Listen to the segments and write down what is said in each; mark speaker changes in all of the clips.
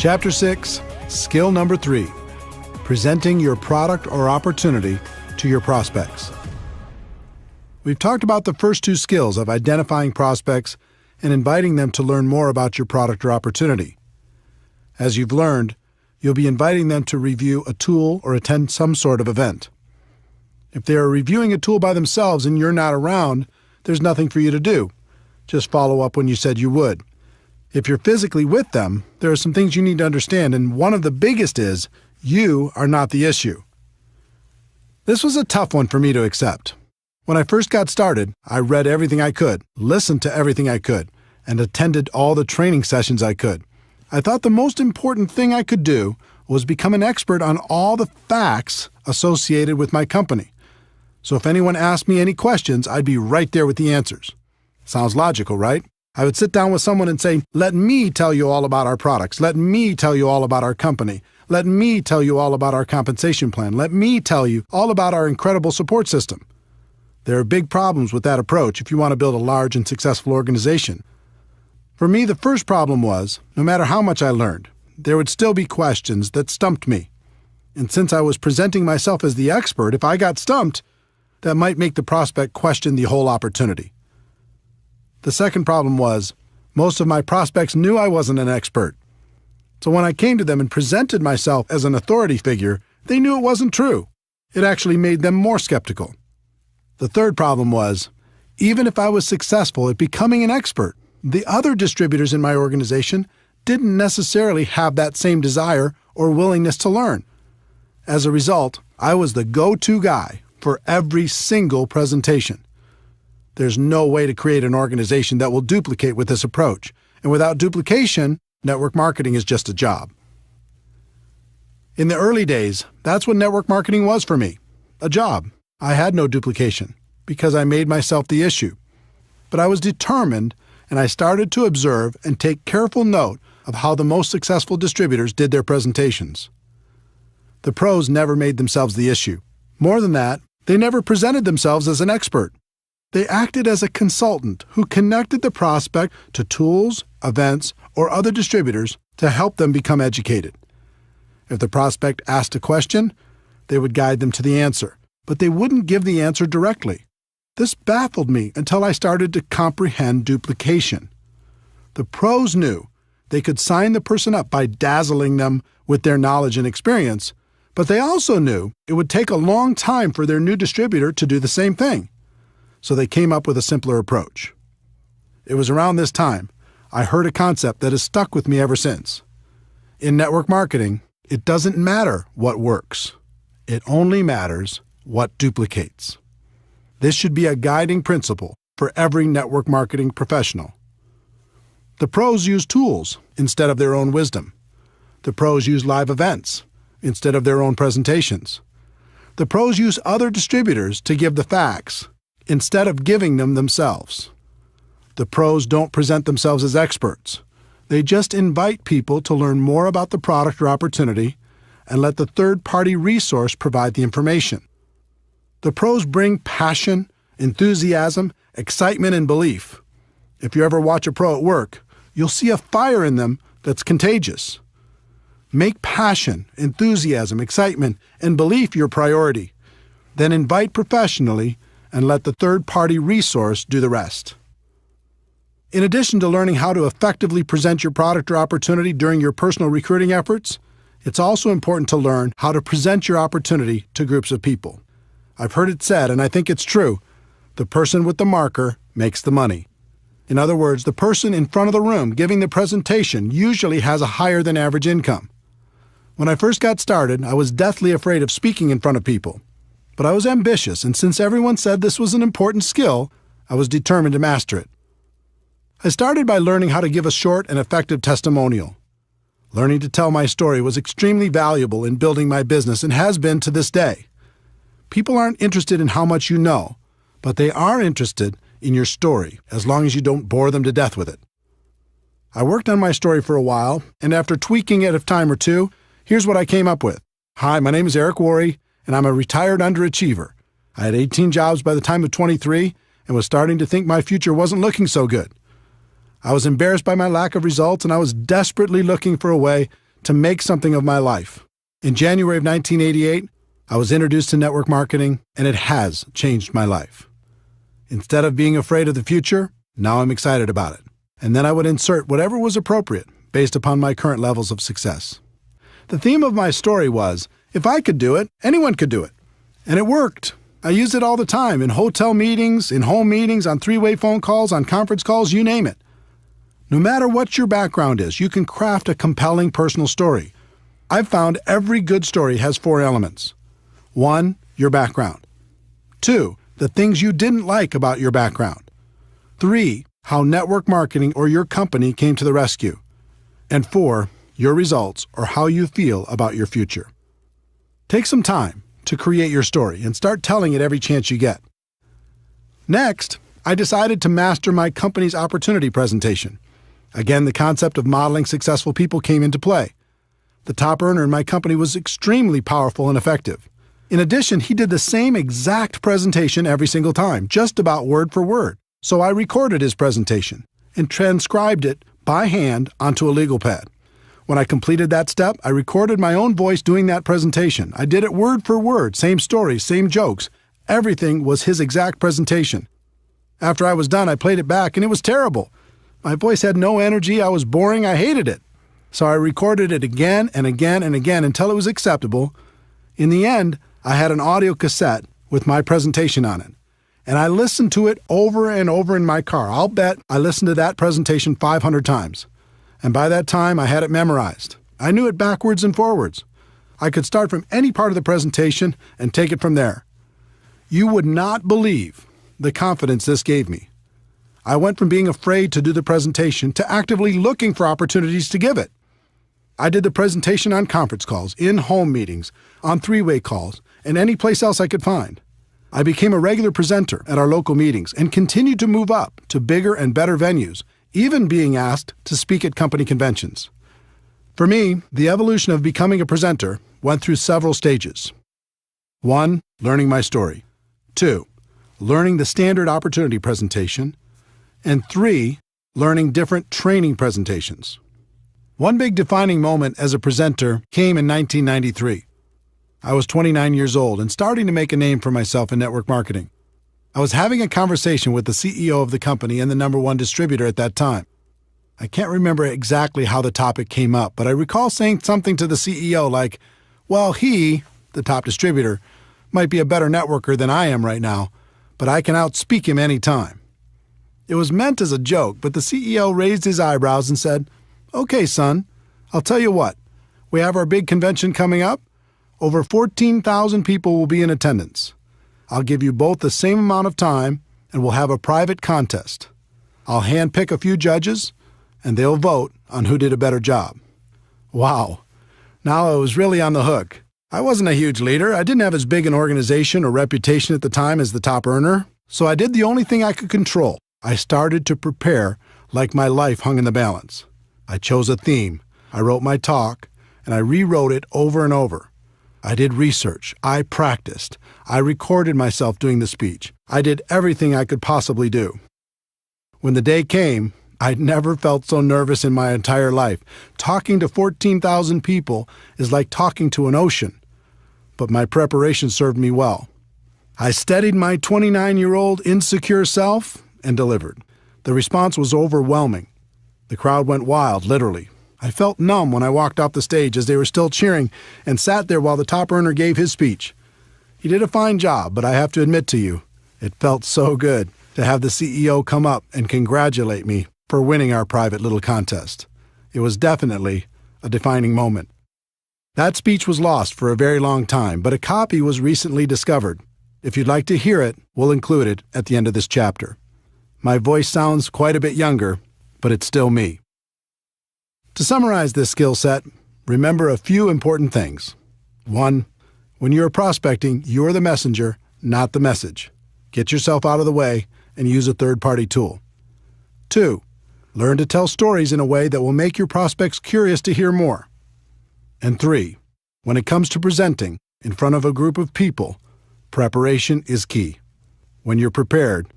Speaker 1: Chapter 6, Skill Number 3, Presenting Your Product or Opportunity to Your Prospects. We've talked about the first two skills of identifying prospects and inviting them to learn more about your product or opportunity. As you've learned, you'll be inviting them to review a tool or attend some sort of event. If they are reviewing a tool by themselves and you're not around, there's nothing for you to do. Just follow up when you said you would. If you're physically with them, there are some things you need to understand, and one of the biggest is you are not the issue. This was a tough one for me to accept. When I first got started, I read everything I could, listened to everything I could, and attended all the training sessions I could. I thought the most important thing I could do was become an expert on all the facts associated with my company. So if anyone asked me any questions, I'd be right there with the answers. Sounds logical, right? I would sit down with someone and say, let me tell you all about our products. Let me tell you all about our company. Let me tell you all about our compensation plan. Let me tell you all about our incredible support system. There are big problems with that approach if you want to build a large and successful organization. For me, the first problem was, no matter how much I learned, there would still be questions that stumped me. And since I was presenting myself as the expert, if I got stumped, that might make the prospect question the whole opportunity. The second problem was, most of my prospects knew I wasn't an expert. So when I came to them and presented myself as an authority figure, they knew it wasn't true. It actually made them more skeptical. The third problem was, even if I was successful at becoming an expert, the other distributors in my organization didn't necessarily have that same desire or willingness to learn. As a result, I was the go-to guy for every single presentation. There's no way to create an organization that will duplicate with this approach. And without duplication, network marketing is just a job. In the early days, that's what network marketing was for me, a job. I had no duplication because I made myself the issue. But I was determined, and I started to observe and take careful note of how the most successful distributors did their presentations. The pros never made themselves the issue. More than that, they never presented themselves as an expert. They acted as a consultant who connected the prospect to tools, events, or other distributors to help them become educated. If the prospect asked a question, they would guide them to the answer, but they wouldn't give the answer directly. This baffled me until I started to comprehend duplication. The pros knew they could sign the person up by dazzling them with their knowledge and experience, but they also knew it would take a long time for their new distributor to do the same thing. So they came up with a simpler approach. It was around this time I heard a concept that has stuck with me ever since. In network marketing, it doesn't matter what works. It only matters what duplicates. This should be a guiding principle for every network marketing professional. The pros use tools instead of their own wisdom. The pros use live events instead of their own presentations. The pros use other distributors to give the facts instead of giving them themselves. The pros don't present themselves as experts. They just invite people to learn more about the product or opportunity and let the third-party resource provide the information. The pros bring passion, enthusiasm, excitement, and belief. If you ever watch a pro at work, you'll see a fire in them that's contagious. Make passion, enthusiasm, excitement, and belief your priority. Then invite professionally and let the third-party resource do the rest. In addition to learning how to effectively present your product or opportunity during your personal recruiting efforts, it's also important to learn how to present your opportunity to groups of people. I've heard it said, and I think it's true, the person with the marker makes the money. In other words, the person in front of the room giving the presentation usually has a higher than average income. When I first got started, I was deathly afraid of speaking in front of people. But I was ambitious, and since everyone said this was an important skill, I was determined to master it. I started by learning how to give a short and effective testimonial. Learning to tell my story was extremely valuable in building my business and has been to this day. People aren't interested in how much you know, but they are interested in your story, as long as you don't bore them to death with it. I worked on my story for a while, and after tweaking it a time or two, here's what I came up with. Hi, my name is Eric Worre, and I'm a retired underachiever. I had 18 jobs by the time of 23 and was starting to think my future wasn't looking so good. I was embarrassed by my lack of results, and I was desperately looking for a way to make something of my life. In January of 1988, I was introduced to network marketing, and it has changed my life. Instead of being afraid of the future, now I'm excited about it. And then I would insert whatever was appropriate based upon my current levels of success. The theme of my story was, if I could do it, anyone could do it. And it worked. I used it all the time in hotel meetings, in home meetings, on three-way phone calls, on conference calls, you name it. No matter what your background is, you can craft a compelling personal story. I've found every good story has 4 elements. 1, your background. 2, the things you didn't like about your background. 3, how network marketing or your company came to the rescue. And 4, your results or how you feel about your future. Take some time to create your story and start telling it every chance you get. Next, I decided to master my company's opportunity presentation. Again, the concept of modeling successful people came into play. The top earner in my company was extremely powerful and effective. In addition, he did the same exact presentation every single time, just about word for word. So I recorded his presentation and transcribed it by hand onto a legal pad. When I completed that step, I recorded my own voice doing that presentation. I did it word for word, same stories, same jokes. Everything was his exact presentation. After I was done, I played it back, and it was terrible. My voice had no energy, I was boring, I hated it. So I recorded it again and again and again until it was acceptable. In the end, I had an audio cassette with my presentation on it. And I listened to it over and over in my car. I'll bet I listened to that presentation 500 times. And by that time, I had it memorized. I knew it backwards and forwards. I could start from any part of the presentation and take it from there. You would not believe the confidence this gave me. I went from being afraid to do the presentation to actively looking for opportunities to give it. I did the presentation on conference calls, in home meetings, on three-way calls, and any place else I could find. I became a regular presenter at our local meetings and continued to move up to bigger and better venues, even being asked to speak at company conventions. For me, the evolution of becoming a presenter went through several stages. 1, learning my story. 2, learning the standard opportunity presentation. And 3, learning different training presentations. One big defining moment as a presenter came in 1993. I was 29 years old and starting to make a name for myself in network marketing. I was having a conversation with the CEO of the company and the #1 distributor at that time. I can't remember exactly how the topic came up, but I recall saying something to the CEO like, well, he, the top distributor, might be a better networker than I am right now, but I can outspeak him any time. It was meant as a joke, but the CEO raised his eyebrows and said, okay, son, I'll tell you what. We have our big convention coming up. Over 14,000 people will be in attendance. I'll give you both the same amount of time, and we'll have a private contest. I'll handpick a few judges, and they'll vote on who did a better job. Wow. Now I was really on the hook. I wasn't a huge leader. I didn't have as big an organization or reputation at the time as the top earner, so I did the only thing I could control. I started to prepare like my life hung in the balance. I chose a theme, I wrote my talk, and I rewrote it over and over. I did research, I practiced, I recorded myself doing the speech. I did everything I could possibly do. When the day came, I'd never felt so nervous in my entire life. Talking to 14,000 people is like talking to an ocean. But my preparation served me well. I steadied my 29-year-old insecure self and delivered. The response was overwhelming. The crowd went wild, literally. I felt numb when I walked off the stage as they were still cheering and sat there while the top earner gave his speech. He did a fine job, but I have to admit to you, it felt so good to have the CEO come up and congratulate me for winning our private little contest. It was definitely a defining moment. That speech was lost for a very long time, but a copy was recently discovered. If you'd like to hear it, we'll include it at the end of this chapter. My voice sounds quite a bit younger, but it's still me. To summarize this skill set, remember a few important things. 1, when you're prospecting, you're the messenger, not the message. Get yourself out of the way and use a third-party tool. 2, learn to tell stories in a way that will make your prospects curious to hear more. And 3, when it comes to presenting in front of a group of people, preparation is key. When you're prepared,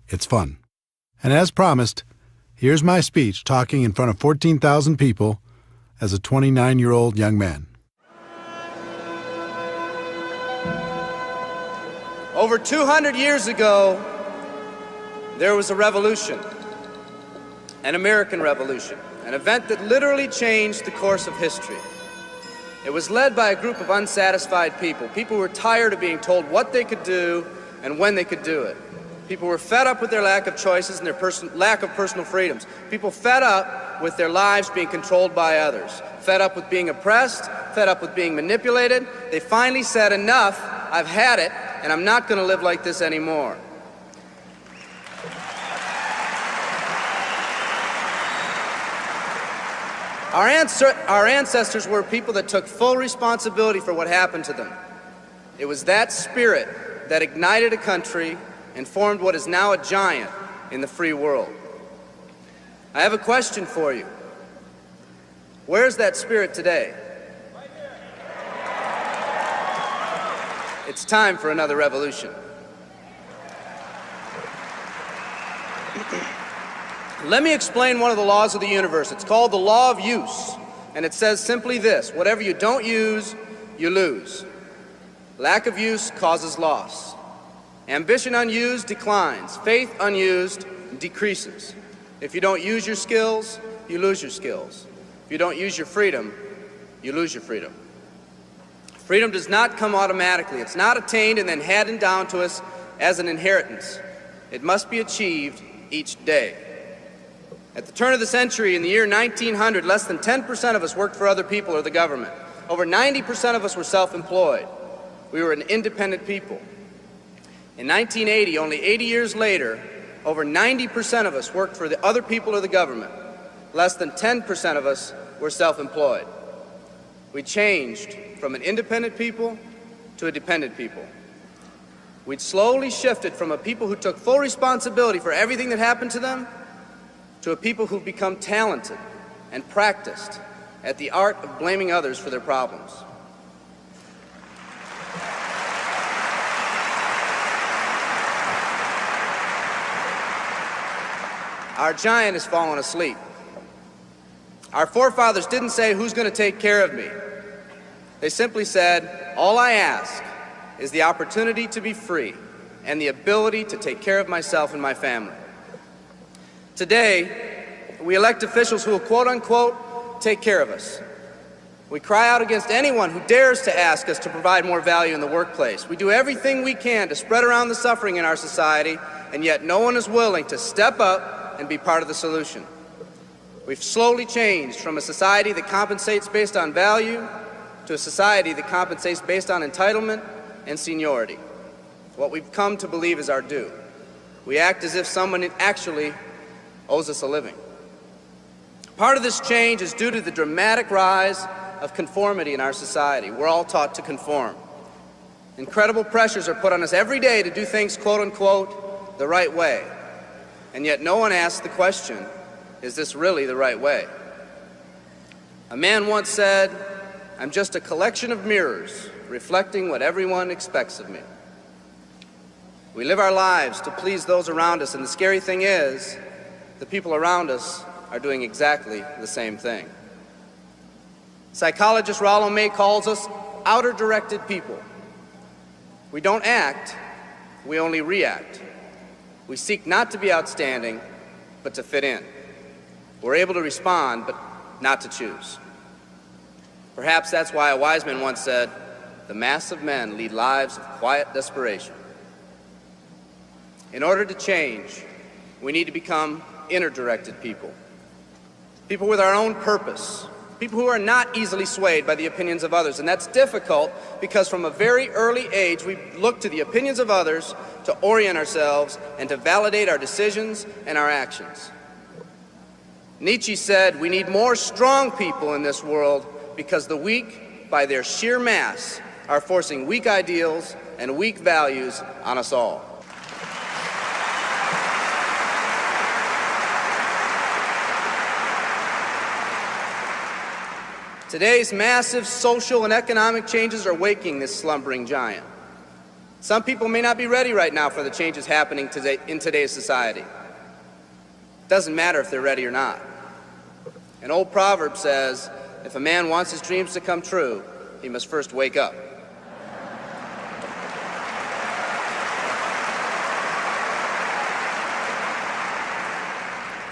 Speaker 1: it's fun. And as promised, here's my speech talking in front of 14,000 people as a 29-year-old young man.
Speaker 2: Over 200 years ago, there was a revolution, an American Revolution, an event that literally changed the course of history. It was led by a group of unsatisfied people. People were tired of being told what they could do and when they could do it. People were fed up with their lack of choices and their lack of personal freedoms. People fed up with their lives being controlled by others. Fed up with being oppressed, fed up with being manipulated. They finally said, enough, I've had it, and I'm not going to live like this anymore. Our ancestors were people that took full responsibility for what happened to them. It was that spirit that ignited a country and formed what is now a giant in the free world. I have a question for you. Where's that spirit today? It's time for another revolution. Let me explain one of the laws of the universe. It's called the law of use, and it says simply this: whatever you don't use, you lose. Lack of use causes loss. Ambition unused declines. Faith unused decreases. If you don't use your skills, you lose your skills. If you don't use your freedom, you lose your freedom. Freedom does not come automatically. It's not attained and then handed down to us as an inheritance. It must be achieved each day. At the turn of the century, in the year 1900, less than 10% of us worked for other people or the government. Over 90% of us were self-employed. We were an independent people. In 1980, only 80 years later, over 90% of us worked for the other people or the government. Less than 10% of us were self-employed. We changed from an independent people to a dependent people. We'd slowly shifted from a people who took full responsibility for everything that happened to them to a people who've become talented and practiced at the art of blaming others for their problems. Our giant has fallen asleep. Our forefathers didn't say, who's going to take care of me? They simply said, all I ask is the opportunity to be free and the ability to take care of myself and my family. Today, we elect officials who will, quote unquote, take care of us. We cry out against anyone who dares to ask us to provide more value in the workplace. We do everything we can to spread around the suffering in our society, and yet no one is willing to step up and be part of the solution. We've slowly changed from a society that compensates based on value to a society that compensates based on entitlement and seniority. What we've come to believe is our due. We act as if someone actually owes us a living. Part of this change is due to the dramatic rise of conformity in our society. We're all taught to conform. Incredible pressures are put on us every day to do things, quote unquote, the right way. And yet no one asks the question, is this really the right way? A man once said, I'm just a collection of mirrors reflecting what everyone expects of me. We live our lives to please those around us, and the scary thing is, the people around us are doing exactly the same thing. Psychologist Rollo May calls us outer-directed people. We don't act, we only react. We seek not to be outstanding, but to fit in. We're able to respond, but not to choose. Perhaps that's why a wise man once said, the mass of men lead lives of quiet desperation. In order to change, we need to become inner-directed people. People with our own purpose. People who are not easily swayed by the opinions of others. And that's difficult because from a very early age, we look to the opinions of others to orient ourselves and to validate our decisions and our actions. Nietzsche said, we need more strong people in this world because the weak, by their sheer mass, are forcing weak ideals and weak values on us all. Today's massive social and economic changes are waking this slumbering giant. Some people may not be ready right now for the changes happening today in today's society. It doesn't matter if they're ready or not. An old proverb says if a man wants his dreams to come true, he must first wake up.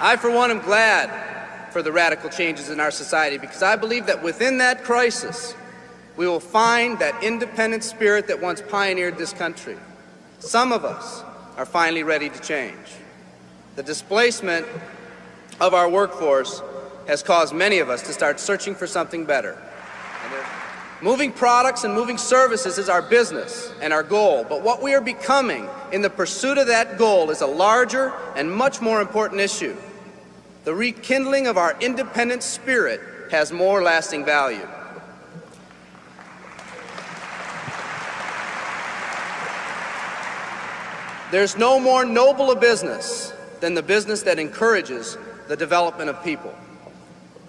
Speaker 2: I, for one, am glad for the radical changes in our society because I believe that within that crisis, we will find that independent spirit that once pioneered this country. Some of us are finally ready to change. The displacement of our workforce has caused many of us to start searching for something better. Moving products and moving services is our business and our goal, but what we are becoming in the pursuit of that goal is a larger and much more important issue. The rekindling of our independent spirit has more lasting value. There's no more noble a business than the business that encourages the development of people.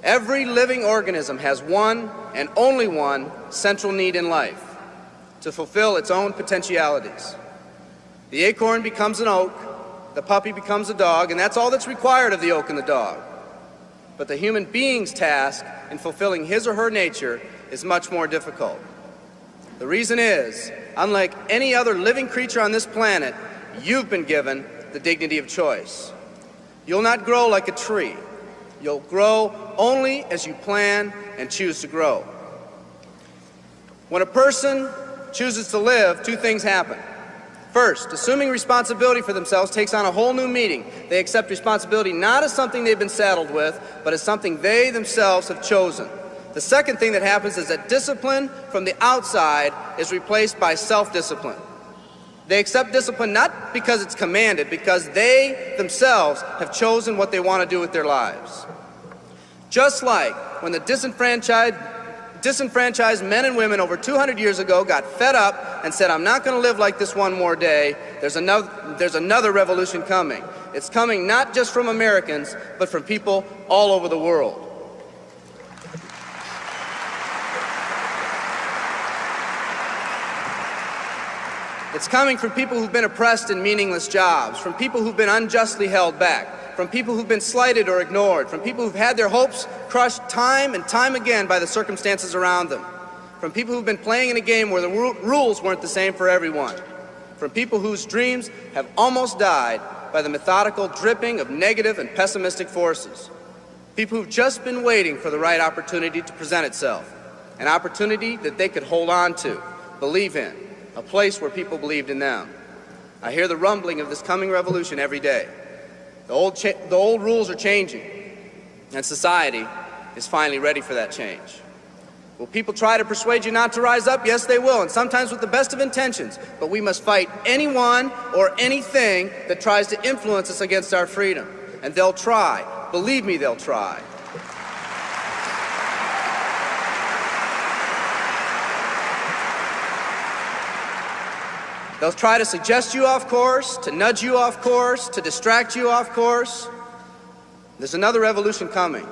Speaker 2: Every living organism has one and only one central need in life: to fulfill its own potentialities. The acorn becomes an oak, the puppy becomes a dog, and that's all that's required of the oak and the dog. But the human being's task in fulfilling his or her nature is much more difficult. The reason is, unlike any other living creature on this planet, you've been given the dignity of choice. You'll not grow like a tree. You'll grow only as you plan and choose to grow. When a person chooses to live, two things happen. First, assuming responsibility for themselves takes on a whole new meaning. They accept responsibility not as something they've been saddled with, but as something they themselves have chosen. The second thing that happens is that discipline from the outside is replaced by self-discipline. They accept discipline not because it's commanded, because they themselves have chosen what they want to do with their lives. Just like when the disenfranchised men and women over 200 years ago got fed up and said, "I'm not going to live like this one more day," there's another revolution coming. It's coming not just from Americans, but from people all over the world. It's coming from people who've been oppressed in meaningless jobs, from people who've been unjustly held back, from people who've been slighted or ignored, from people who've had their hopes crushed time and time again by the circumstances around them, from people who've been playing in a game where the rules weren't the same for everyone, from people whose dreams have almost died by the methodical dripping of negative and pessimistic forces, people who've just been waiting for the right opportunity to present itself, an opportunity that they could hold on to, believe in, a place where people believed in them. I hear the rumbling of this coming revolution every day. The old rules are changing, and society is finally ready for that change. Will people try to persuade you not to rise up? Yes, they will, and sometimes with the best of intentions. But we must fight anyone or anything that tries to influence us against our freedom. And they'll try. Believe me, they'll try. They'll try to suggest you off course, to nudge you off course, to distract you off course. There's another revolution coming,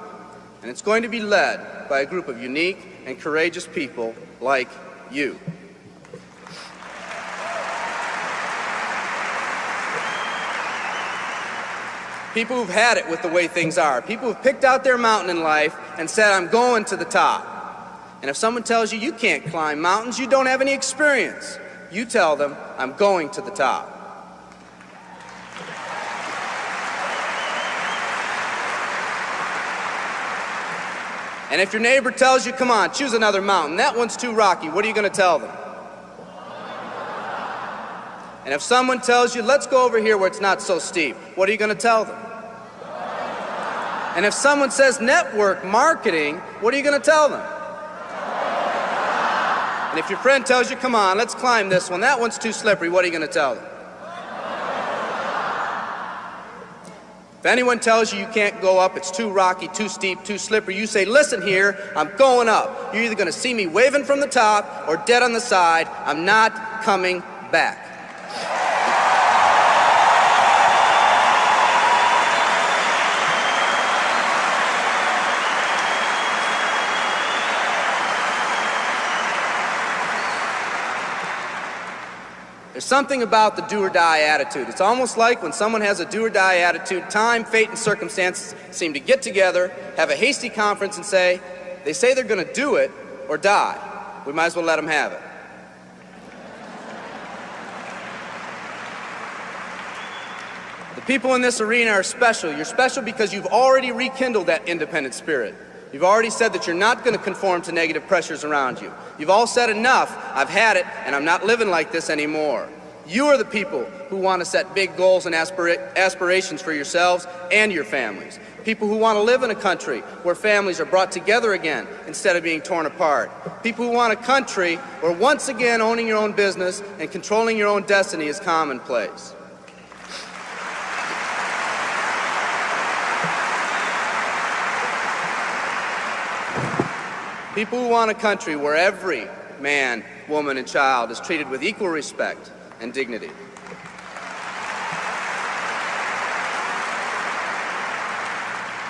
Speaker 2: and it's going to be led by a group of unique and courageous people like you. People who've had it with the way things are. People who've picked out their mountain in life and said, "I'm going to the top." And if someone tells you you can't climb mountains, you don't have any experience. You tell them, "I'm going to the top." And if your neighbor tells you, "Come on, choose another mountain, that one's too rocky," what are you going to tell them? And if someone tells you, "Let's go over here where it's not so steep," what are you going to tell them? And if someone says network marketing, what are you going to tell them? And if your friend tells you, "Come on, let's climb this one, that one's too slippery," what are you going to tell them? If anyone tells you you can't go up, it's too rocky, too steep, too slippery, you say, "Listen here, I'm going up. You're either going to see me waving from the top or dead on the side. I'm not coming back." There's something about the do-or-die attitude. It's almost like when someone has a do-or-die attitude, time, fate, and circumstances seem to get together, have a hasty conference, and say, They say they're going to do it or die. We might as well let them have it. The people in this arena are special. You're special because you've already rekindled that independent spirit. You've already said that you're not going to conform to negative pressures around you. You've all said enough, I've had it, and I'm not living like this anymore. You are the people who want to set big goals and aspirations for yourselves and your families. People who want to live in a country where families are brought together again instead of being torn apart. People who want a country where once again owning your own business and controlling your own destiny is commonplace. People who want a country where every man, woman, and child is treated with equal respect and dignity.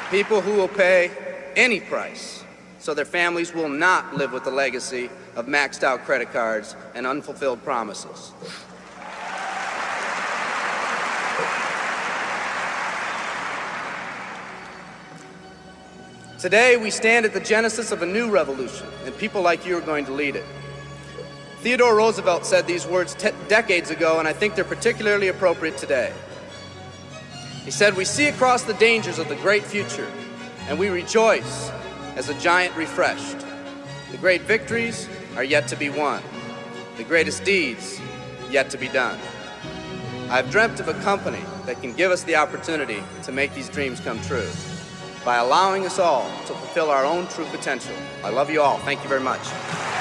Speaker 2: People who will pay any price so their families will not live with the legacy of maxed out credit cards and unfulfilled promises. Today, we stand at the genesis of a new revolution, and people like you are going to lead it. Theodore Roosevelt said these words decades ago, and I think they're particularly appropriate today. He said, "We see across the dangers of the great future, and we rejoice as a giant refreshed. The great victories are yet to be won, the greatest deeds yet to be done. I've dreamt of a company that can give us the opportunity to make these dreams come true, by allowing us all to fulfill our own true potential. I love you all. Thank you very much."